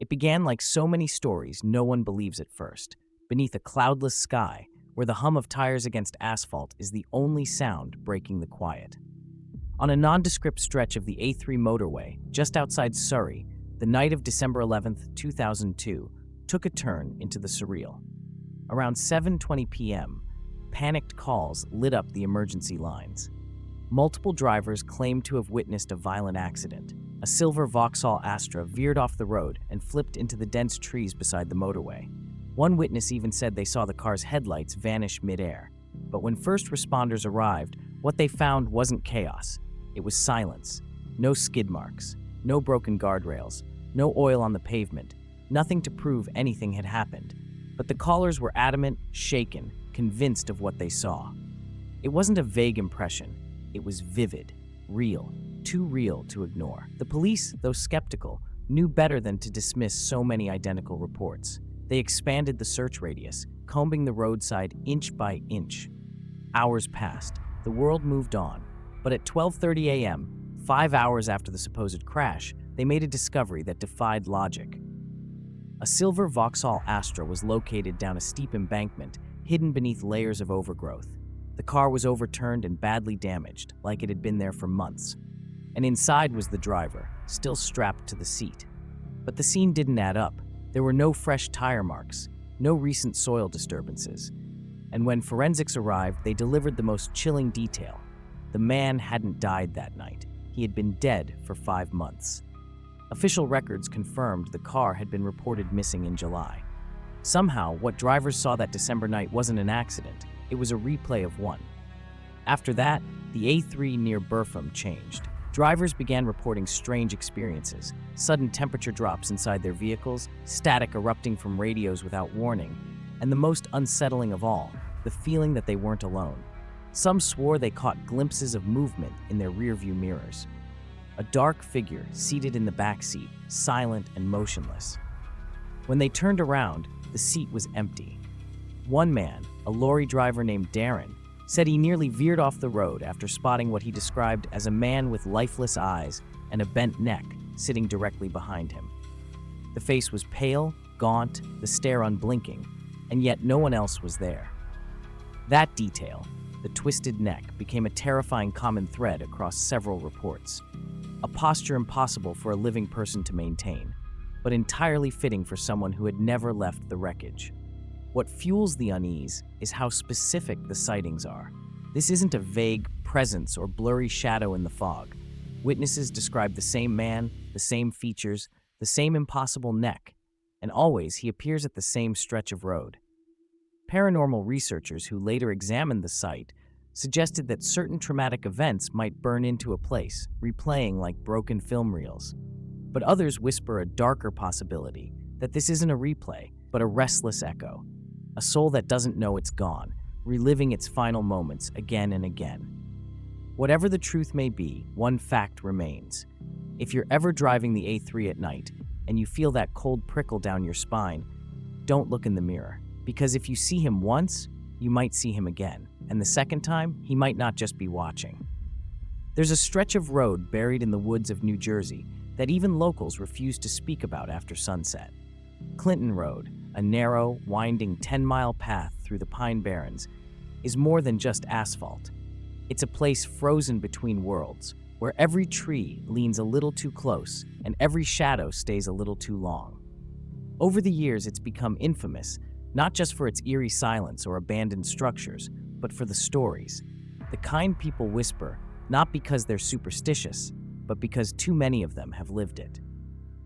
It began like so many stories no one believes at first, beneath a cloudless sky where the hum of tires against asphalt is the only sound breaking the quiet. On a nondescript stretch of the A3 motorway, just outside Surrey, the night of December 11th, 2002, took a turn into the surreal. Around 7:20 p.m., panicked calls lit up the emergency lines. Multiple drivers claimed to have witnessed a violent accident. A silver Vauxhall Astra veered off the road and flipped into the dense trees beside the motorway. One witness even said they saw the car's headlights vanish midair. But when first responders arrived, what they found wasn't chaos. It was silence. No skid marks, no broken guardrails, no oil on the pavement, nothing to prove anything had happened. But the callers were adamant, shaken, convinced of what they saw. It wasn't a vague impression. It was vivid, real, too real to ignore. The police, though skeptical, knew better than to dismiss so many identical reports. They expanded the search radius, combing the roadside inch by inch. Hours passed. The world moved on. But at 12:30 a.m., 5 hours after the supposed crash, they made a discovery that defied logic. A silver Vauxhall Astra was located down a steep embankment, hidden beneath layers of overgrowth. The car was overturned and badly damaged, like it had been there for months. And inside was the driver, still strapped to the seat. But the scene didn't add up. There were no fresh tire marks, no recent soil disturbances. And when forensics arrived, they delivered the most chilling detail. The man hadn't died that night. He had been dead for 5 months. Official records confirmed the car had been reported missing in July. Somehow, what drivers saw that December night wasn't an accident. It was a replay of one. After that, the A3 near Burpham changed. Drivers began reporting strange experiences, sudden temperature drops inside their vehicles, static erupting from radios without warning, and the most unsettling of all, the feeling that they weren't alone. Some swore they caught glimpses of movement in their rearview mirrors. A dark figure seated in the back seat, silent and motionless. When they turned around, the seat was empty. One man, a lorry driver named Darren, said he nearly veered off the road after spotting what he described as a man with lifeless eyes and a bent neck sitting directly behind him. The face was pale, gaunt, the stare unblinking, and yet no one else was there. That detail, the twisted neck, became a terrifying common thread across several reports. A posture impossible for a living person to maintain, but entirely fitting for someone who had never left the wreckage. What fuels the unease is how specific the sightings are. This isn't a vague presence or blurry shadow in the fog. Witnesses describe the same man, the same features, the same impossible neck, and always he appears at the same stretch of road. Paranormal researchers who later examined the site suggested that certain traumatic events might burn into a place, replaying like broken film reels. But others whisper a darker possibility, that this isn't a replay, but a restless echo. A soul that doesn't know it's gone, reliving its final moments again and again. Whatever the truth may be, one fact remains. If you're ever driving the A3 at night and you feel that cold prickle down your spine, don't look in the mirror. Because if you see him once, you might see him again. And the second time, he might not just be watching. There's a stretch of road buried in the woods of New Jersey that even locals refuse to speak about after sunset. Clinton Road, a narrow, winding 10-mile path through the Pine Barrens, is more than just asphalt. It's a place frozen between worlds, where every tree leans a little too close and every shadow stays a little too long. Over the years, it's become infamous, not just for its eerie silence or abandoned structures, but for the stories. The kind people whisper, not because they're superstitious, but because too many of them have lived it.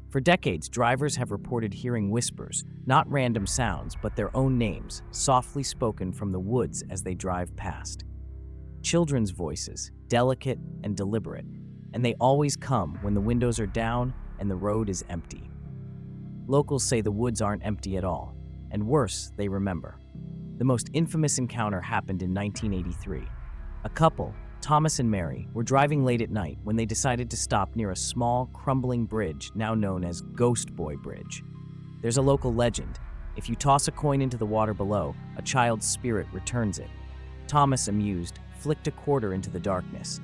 For decades, drivers have reported hearing whispers, not random sounds, but their own names, softly spoken from the woods as they drive past. Children's voices, delicate and deliberate, and they always come when the windows are down and the road is empty. Locals say the woods aren't empty at all, and worse, they remember. The most infamous encounter happened in 1983. A couple, Thomas and Mary, were driving late at night when they decided to stop near a small, crumbling bridge now known as Ghost Boy Bridge. There's a local legend. If you toss a coin into the water below, a child's spirit returns it. Thomas, amused, flicked a quarter into the darkness.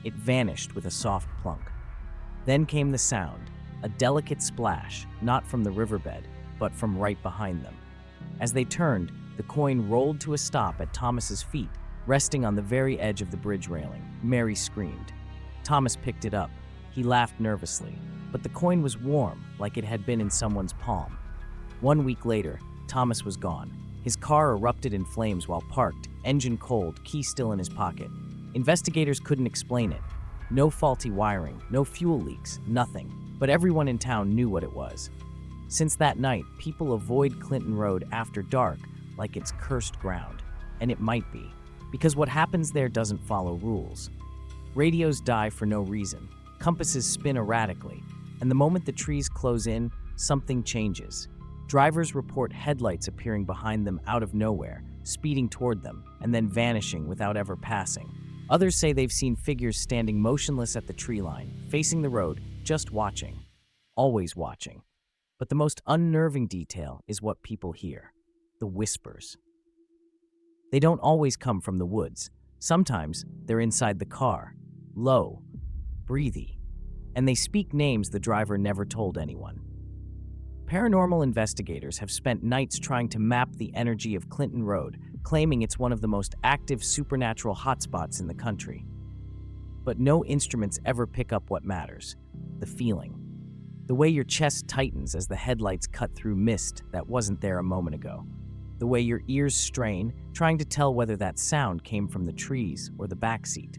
It vanished with a soft plunk. Then came the sound, a delicate splash, not from the riverbed, but from right behind them. As they turned, the coin rolled to a stop at Thomas's feet, resting on the very edge of the bridge railing. Mary screamed. Thomas picked it up. He laughed nervously, but the coin was warm, like it had been in someone's palm. 1 week later, Thomas was gone. His car erupted in flames while parked, engine cold, key still in his pocket. Investigators couldn't explain it. No faulty wiring, no fuel leaks, nothing. But everyone in town knew what it was. Since that night, people avoid Clinton Road after dark like it's cursed ground. And it might be, because what happens there doesn't follow rules. Radios die for no reason, compasses spin erratically, and the moment the trees close in, something changes. Drivers report headlights appearing behind them out of nowhere, speeding toward them, and then vanishing without ever passing. Others say they've seen figures standing motionless at the tree line, facing the road, just watching. Always watching. But the most unnerving detail is what people hear. The whispers. They don't always come from the woods. Sometimes they're inside the car, low, breathy, and they speak names the driver never told anyone. Paranormal investigators have spent nights trying to map the energy of Clinton Road, claiming it's one of the most active supernatural hotspots in the country. But no instruments ever pick up what matters: the feeling. The way your chest tightens as the headlights cut through mist that wasn't there a moment ago. The way your ears strain, trying to tell whether that sound came from the trees or the backseat.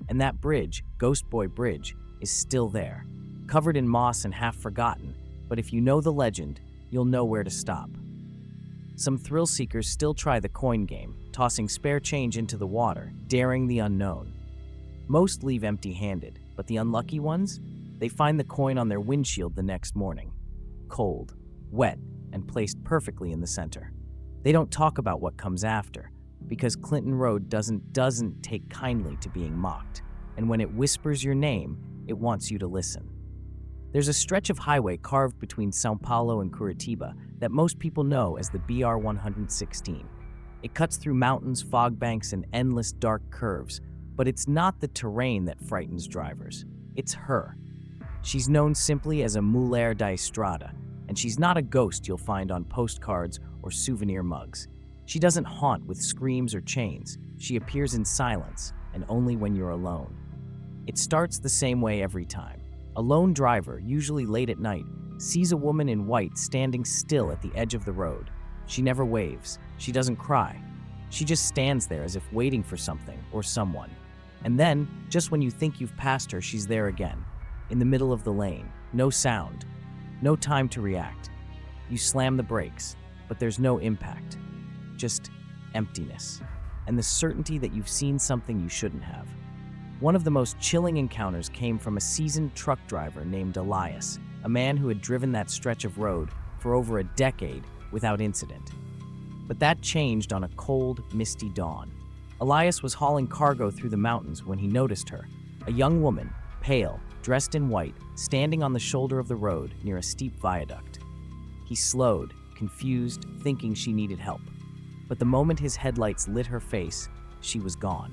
And that bridge, Ghost Boy Bridge, is still there, covered in moss and half forgotten, but if you know the legend, you'll know where to stop. Some thrill seekers still try the coin game, tossing spare change into the water, daring the unknown. Most leave empty-handed, but the unlucky ones? They find the coin on their windshield the next morning. Cold, wet, and placed perfectly in the center. They don't talk about what comes after, because Clinton Road doesn't take kindly to being mocked, and when it whispers your name, it wants you to listen. There's a stretch of highway carved between São Paulo and Curitiba that most people know as the BR-116. It cuts through mountains, fog banks, and endless dark curves, but it's not the terrain that frightens drivers. It's her. She's known simply as a Mulher da Estrada, and she's not a ghost you'll find on postcards or souvenir mugs. She doesn't haunt with screams or chains. She appears in silence, and only when you're alone. It starts the same way every time. A lone driver, usually late at night, sees a woman in white standing still at the edge of the road. She never waves. She doesn't cry. She just stands there as if waiting for something or someone. And then, just when you think you've passed her, she's there again, in the middle of the lane. No sound. No time to react. You slam the brakes, but there's no impact. Just emptiness. And the certainty that you've seen something you shouldn't have. One of the most chilling encounters came from a seasoned truck driver named Elias, a man who had driven that stretch of road for over a decade without incident. But that changed on a cold, misty dawn. Elias was hauling cargo through the mountains when he noticed her, a young woman, pale, dressed in white, standing on the shoulder of the road near a steep viaduct. He slowed, confused, thinking she needed help. But the moment his headlights lit her face, she was gone.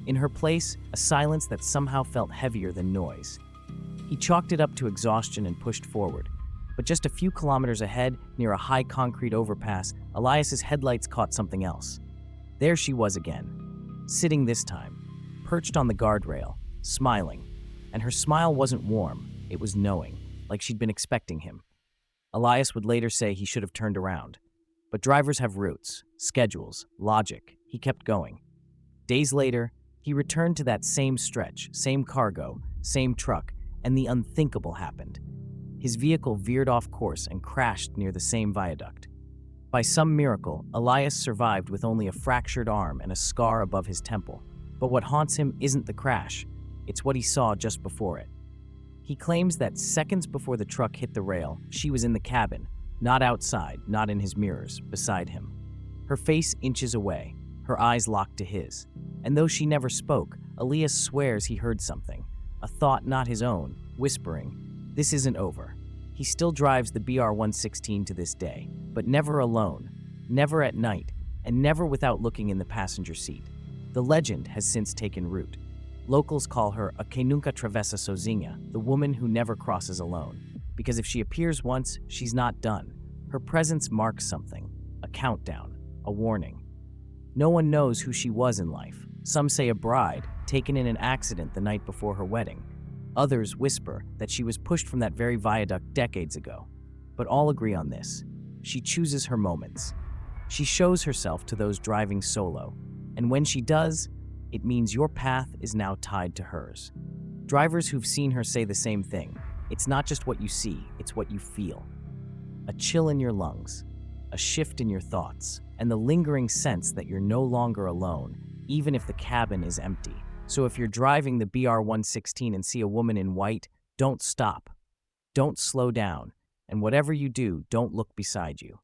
In her place, a silence that somehow felt heavier than noise. He chalked it up to exhaustion and pushed forward. But just a few kilometers ahead, near a high concrete overpass, Elias's headlights caught something else. There she was again, sitting this time, perched on the guardrail, smiling. And her smile wasn't warm, it was knowing, like she'd been expecting him. Elias would later say he should have turned around. But drivers have routes, schedules, logic. He kept going. Days later, he returned to that same stretch, same cargo, same truck, and the unthinkable happened. His vehicle veered off course and crashed near the same viaduct. By some miracle, Elias survived with only a fractured arm and a scar above his temple. But what haunts him isn't the crash, it's what he saw just before it. He claims that seconds before the truck hit the rail, she was in the cabin, not outside, not in his mirrors, beside him. Her face inches away, her eyes locked to his. And though she never spoke, Elias swears he heard something, a thought not his own, whispering, "This isn't over." He still drives the BR-116 to this day, but never alone, never at night, and never without looking in the passenger seat. The legend has since taken root. Locals call her a que nunca travessa sozinha, the woman who never crosses alone, because if she appears once, she's not done. Her presence marks something, a countdown, a warning. No one knows who she was in life. Some say a bride, taken in an accident the night before her wedding. Others whisper that she was pushed from that very viaduct decades ago. But all agree on this: she chooses her moments. She shows herself to those driving solo, and when she does, it means your path is now tied to hers. Drivers who've seen her say the same thing. It's not just what you see, it's what you feel. A chill in your lungs, a shift in your thoughts, and the lingering sense that you're no longer alone, even if the cabin is empty. So if you're driving the BR-116 and see a woman in white, don't stop. Don't slow down. And whatever you do, don't look beside you.